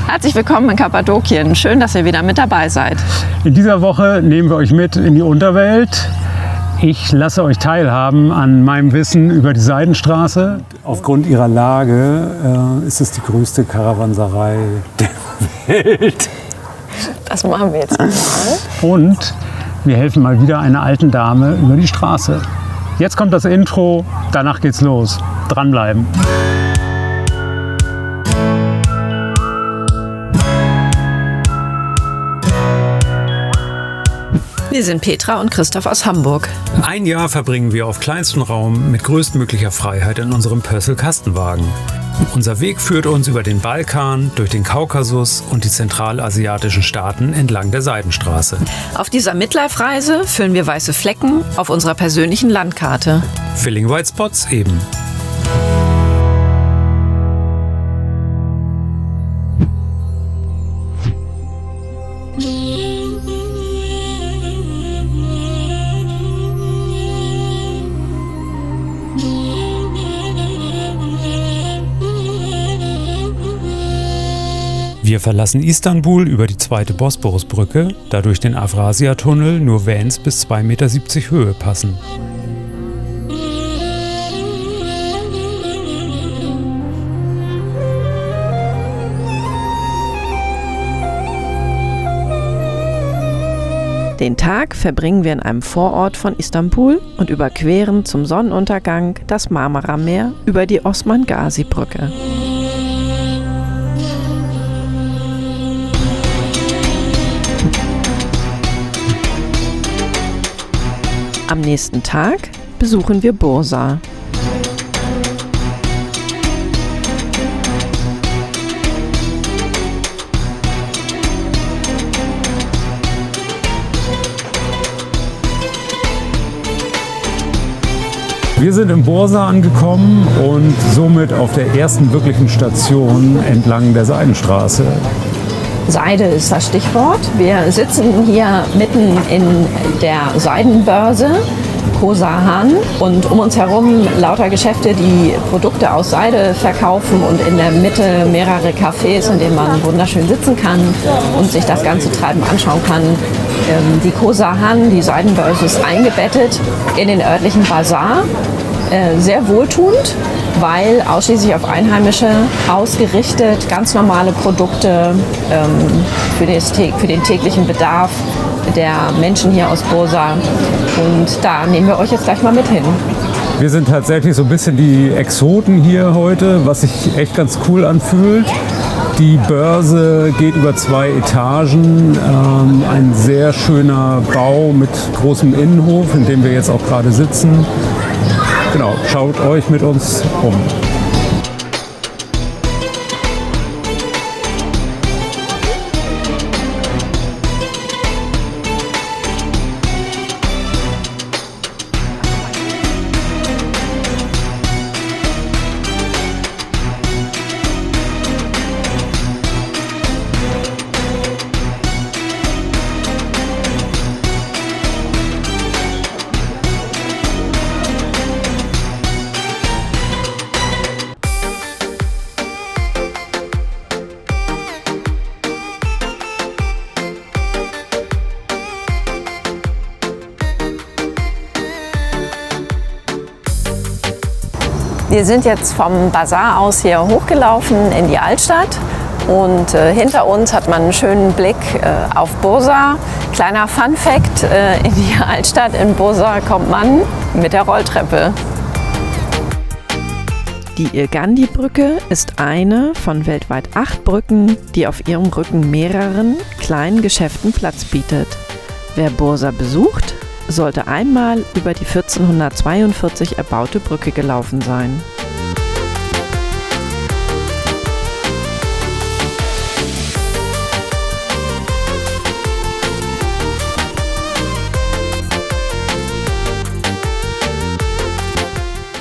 Herzlich willkommen in Kappadokien. Schön, dass ihr wieder mit dabei seid. In dieser Woche nehmen wir euch mit in die Unterwelt. Ich lasse euch teilhaben an meinem Wissen über die Seidenstraße. Aufgrund ihrer Lage ist es die größte Karawanserei der Welt. Das machen wir jetzt mal. Und wir helfen mal wieder einer alten Dame über die Straße. Jetzt kommt das Intro, danach geht's los. Dranbleiben. Wir sind Petra und Christoph aus Hamburg. Ein Jahr verbringen wir auf kleinstem Raum mit größtmöglicher Freiheit in unserem Pössl-Kastenwagen. Unser Weg führt uns über den Balkan, durch den Kaukasus und die zentralasiatischen Staaten entlang der Seidenstraße. Auf dieser Midlife-Reise füllen wir weiße Flecken auf unserer persönlichen Landkarte. Filling White Spots eben. Wir verlassen Istanbul über die zweite Bosporusbrücke, da durch den Avrasia-Tunnel nur Vans bis 2,70 Meter Höhe passen. Den Tag verbringen wir in einem Vorort von Istanbul und überqueren zum Sonnenuntergang das Marmara-Meer über die Osman-Gazi-Brücke. Am nächsten Tag besuchen wir Bursa. Wir sind in Bursa angekommen und somit auf der ersten wirklichen Station entlang der Seidenstraße. Seide ist das Stichwort. Wir sitzen hier mitten in der Seidenbörse, Kosahan, und um uns herum lauter Geschäfte, die Produkte aus Seide verkaufen, und in der Mitte mehrere Cafés, in denen man wunderschön sitzen kann und sich das ganze Treiben anschauen kann. Die Kosahan, die Seidenbörse, ist eingebettet in den örtlichen Bazar. Sehr wohltuend, weil ausschließlich auf Einheimische ausgerichtet, ganz normale Produkte für den täglichen Bedarf der Menschen hier aus Bursa. Und da nehmen wir euch jetzt gleich mal mit hin. Wir sind tatsächlich so ein bisschen die Exoten hier heute, was sich echt ganz cool anfühlt. Die Börse geht über 2 Etagen, ein sehr schöner Bau mit großem Innenhof, in dem wir jetzt auch gerade sitzen. Genau, schaut euch mit uns um. Wir sind jetzt vom Bazar aus hier hochgelaufen in die Altstadt und hinter uns hat man einen schönen Blick auf Bursa. Kleiner Fun-Fact, in die Altstadt in Bursa kommt man mit der Rolltreppe. Die Irgandi-Brücke ist eine von weltweit 8 Brücken, die auf ihrem Rücken mehreren kleinen Geschäften Platz bietet. Wer Bursa besucht, sollte einmal über die 1442 erbaute Brücke gelaufen sein.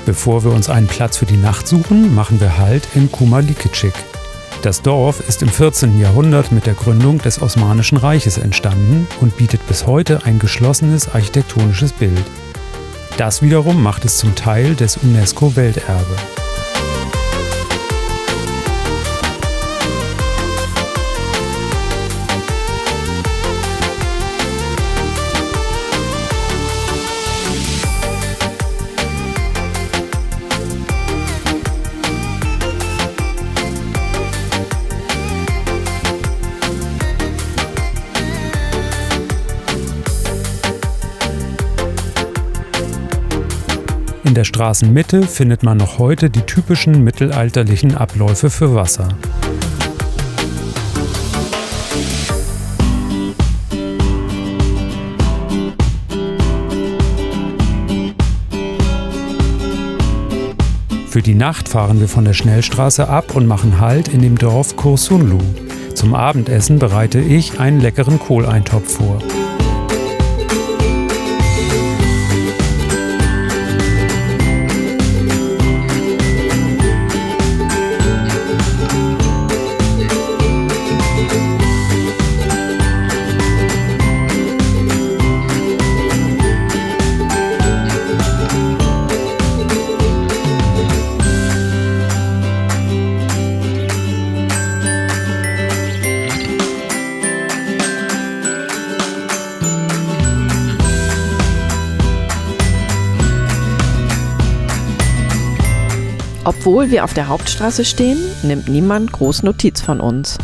Bevor wir uns einen Platz für die Nacht suchen, machen wir Halt in Kumalikichik. Das Dorf ist im 14. Jahrhundert mit der Gründung des Osmanischen Reiches entstanden und bietet bis heute ein geschlossenes architektonisches Bild. Das wiederum macht es zum Teil des UNESCO-Welterbe. der Straßenmitte findet man noch heute die typischen mittelalterlichen Abläufe für Wasser. Für die Nacht fahren wir von der Schnellstraße ab und machen Halt in dem Dorf Kursunlu. Zum Abendessen bereite ich einen leckeren Kohleintopf vor. Obwohl wir auf der Hauptstraße stehen, nimmt niemand groß Notiz von uns.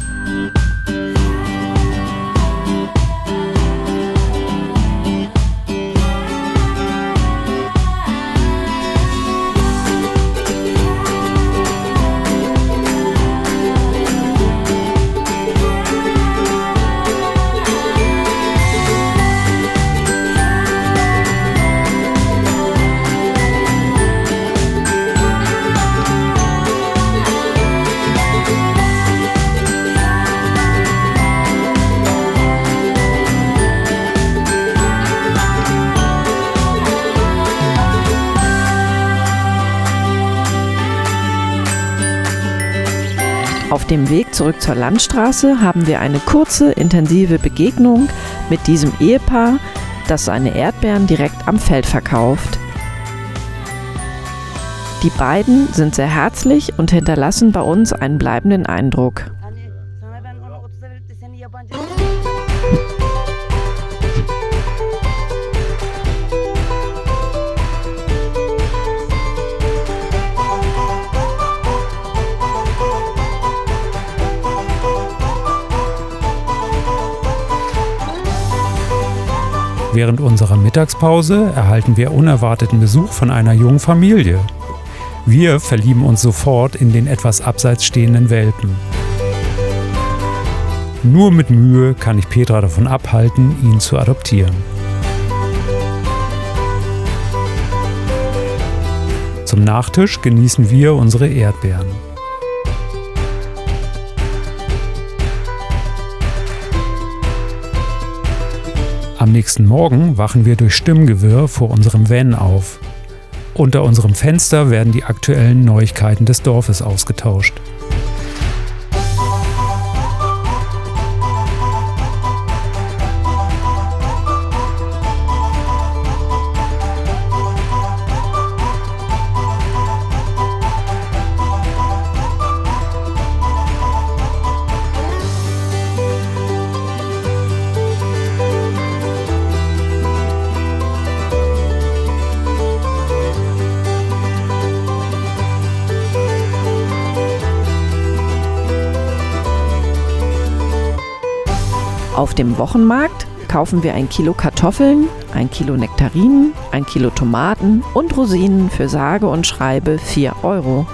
Auf dem Weg zurück zur Landstraße haben wir eine kurze, intensive Begegnung mit diesem Ehepaar, das seine Erdbeeren direkt am Feld verkauft. Die beiden sind sehr herzlich und hinterlassen bei uns einen bleibenden Eindruck. Während unserer Mittagspause erhalten wir unerwarteten Besuch von einer jungen Familie. Wir verlieben uns sofort in den etwas abseits stehenden Welpen. Nur mit Mühe kann ich Petra davon abhalten, ihn zu adoptieren. Zum Nachtisch genießen wir unsere Erdbeeren. Am nächsten Morgen wachen wir durch Stimmengewirr vor unserem Van auf. Unter unserem Fenster werden die aktuellen Neuigkeiten des Dorfes ausgetauscht. Auf dem Wochenmarkt kaufen wir 1 Kilo Kartoffeln, 1 Kilo Nektarinen, 1 Kilo Tomaten und Rosinen für sage und schreibe 4 €.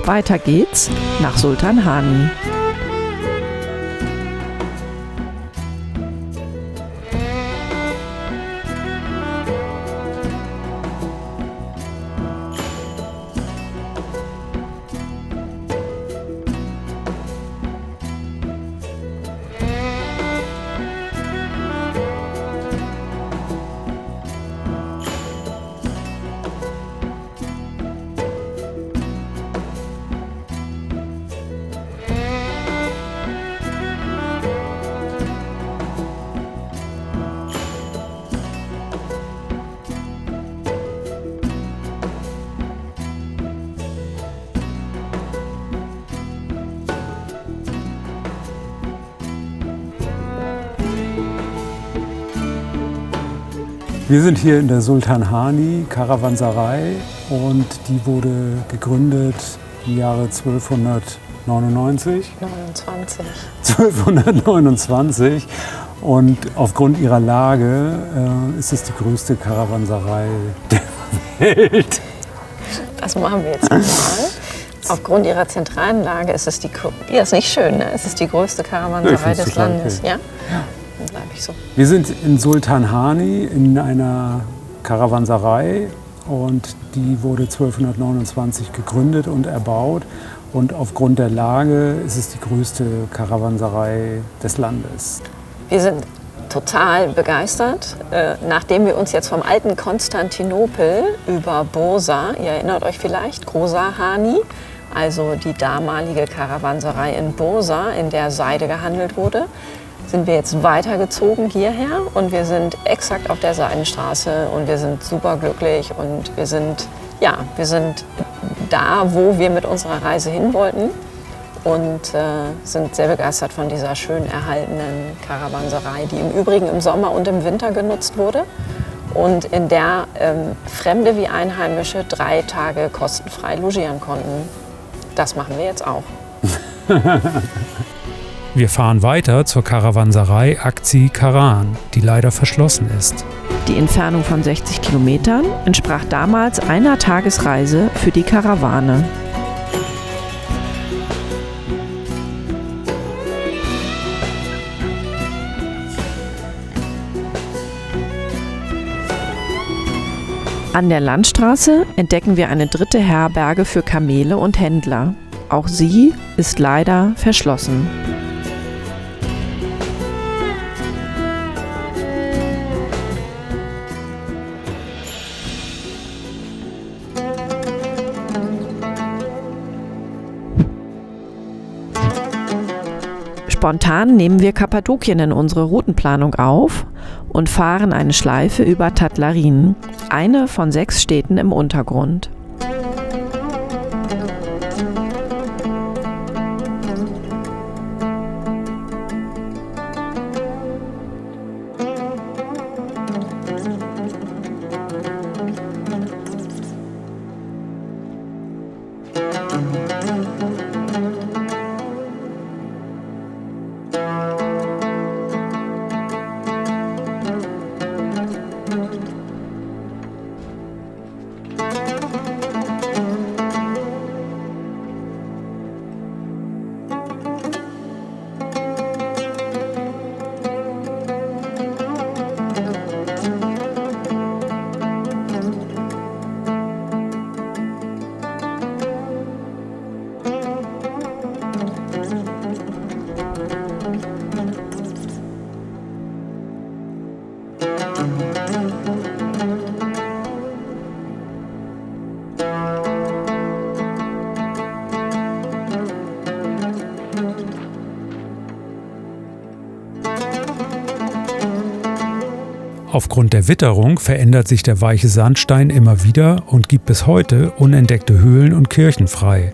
Weiter geht's nach Sultanhani. Wir sind hier in der Sultanhani Karawanserei und die wurde gegründet im Jahre 1229. 1229. Und aufgrund ihrer Lage ist es die größte Karawanserei der Welt. Das machen wir jetzt mal. Aufgrund ihrer zentralen Lage ist es die größte Karawanserei des Landes. Ja? Dann bleibe ich so. Wir sind in Sultanhani in einer Karawanserei und die wurde 1229 gegründet und erbaut. Und aufgrund der Lage ist es die größte Karawanserei des Landes. Wir sind total begeistert, nachdem wir uns jetzt vom alten Konstantinopel über Bursa, ihr erinnert euch vielleicht, Ghosahani, also die damalige Karawanserei in Bursa, in der Seide gehandelt wurde, sind wir jetzt weitergezogen hierher und wir sind exakt auf der Seidenstraße und wir sind super glücklich und wir sind da, wo wir mit unserer Reise hin wollten und sind sehr begeistert von dieser schön erhaltenen Karawanserei, die im Übrigen im Sommer und im Winter genutzt wurde und in der Fremde wie Einheimische 3 Tage kostenfrei logieren konnten. Das machen wir jetzt auch. Wir fahren weiter zur Karawanserei Akzi Karan, die leider verschlossen ist. Die Entfernung von 60 Kilometern entsprach damals einer Tagesreise für die Karawane. An der Landstraße entdecken wir eine dritte Herberge für Kamele und Händler. Auch sie ist leider verschlossen. Spontan nehmen wir Kappadokien in unsere Routenplanung auf und fahren eine Schleife über Tatlarin, eine von 6 Städten im Untergrund. Aufgrund der Witterung verändert sich der weiche Sandstein immer wieder und gibt bis heute unentdeckte Höhlen und Kirchen frei.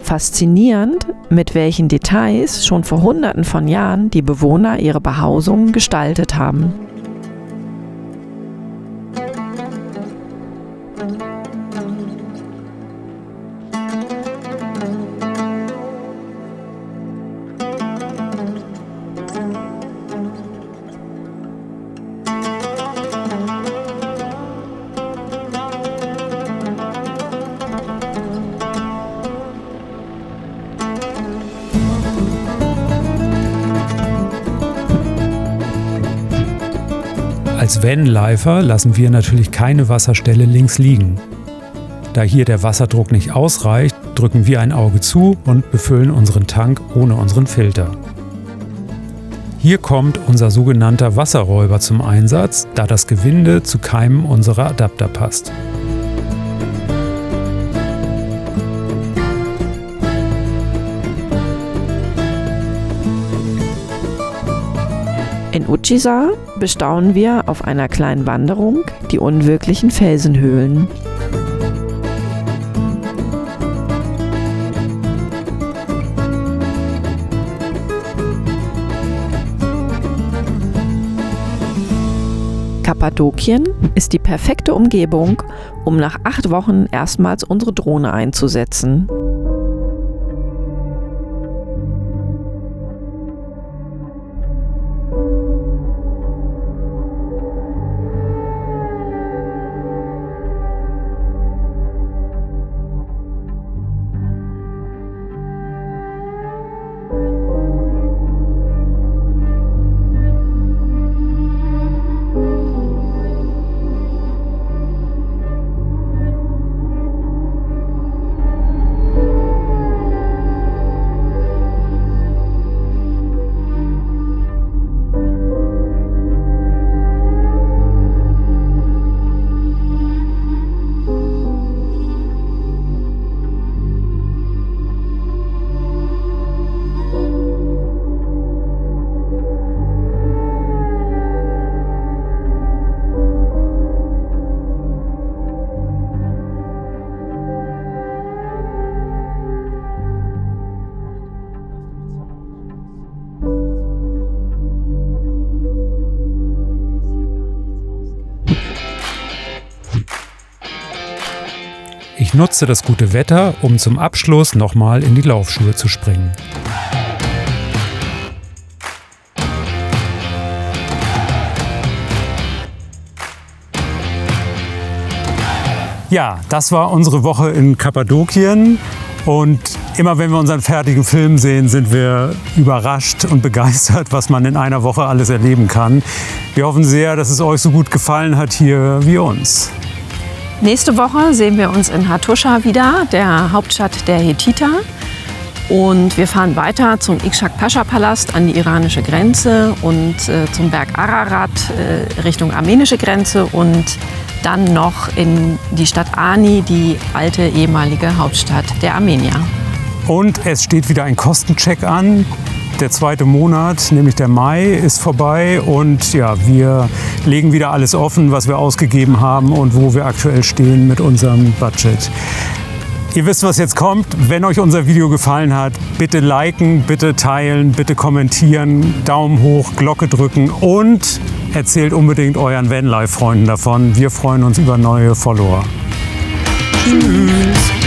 Faszinierend, mit welchen Details schon vor Hunderten von Jahren die Bewohner ihre Behausungen gestaltet haben. Als Vanlifer lassen wir natürlich keine Wasserstelle links liegen. Da hier der Wasserdruck nicht ausreicht, drücken wir ein Auge zu und befüllen unseren Tank ohne unseren Filter. Hier kommt unser sogenannter Wasserräuber zum Einsatz, da das Gewinde zu keinem unserer Adapter passt. In Uchiza bestaunen wir auf einer kleinen Wanderung die unwirklichen Felsenhöhlen. Kappadokien ist die perfekte Umgebung, um nach 8 Wochen erstmals unsere Drohne einzusetzen. Ich nutze das gute Wetter, um zum Abschluss nochmal in die Laufschuhe zu springen. Ja, das war unsere Woche in Kappadokien. Und immer wenn wir unseren fertigen Film sehen, sind wir überrascht und begeistert, was man in einer Woche alles erleben kann. Wir hoffen sehr, dass es euch so gut gefallen hat hier wie uns. Nächste Woche sehen wir uns in Hattusha wieder, der Hauptstadt der Hethiter. Und wir fahren weiter zum Ikshak-Pascha-Palast an die iranische Grenze und zum Berg Ararat Richtung armenische Grenze und dann noch in die Stadt Ani, die alte ehemalige Hauptstadt der Armenier. Und es steht wieder ein Kostencheck an. Der 2. Monat, nämlich der Mai, ist vorbei und ja, wir legen wieder alles offen, was wir ausgegeben haben und wo wir aktuell stehen mit unserem Budget. Ihr wisst, was jetzt kommt. Wenn euch unser Video gefallen hat, bitte liken, bitte teilen, bitte kommentieren, Daumen hoch, Glocke drücken und erzählt unbedingt euren Vanlife-Freunden davon. Wir freuen uns über neue Follower. Tschüss!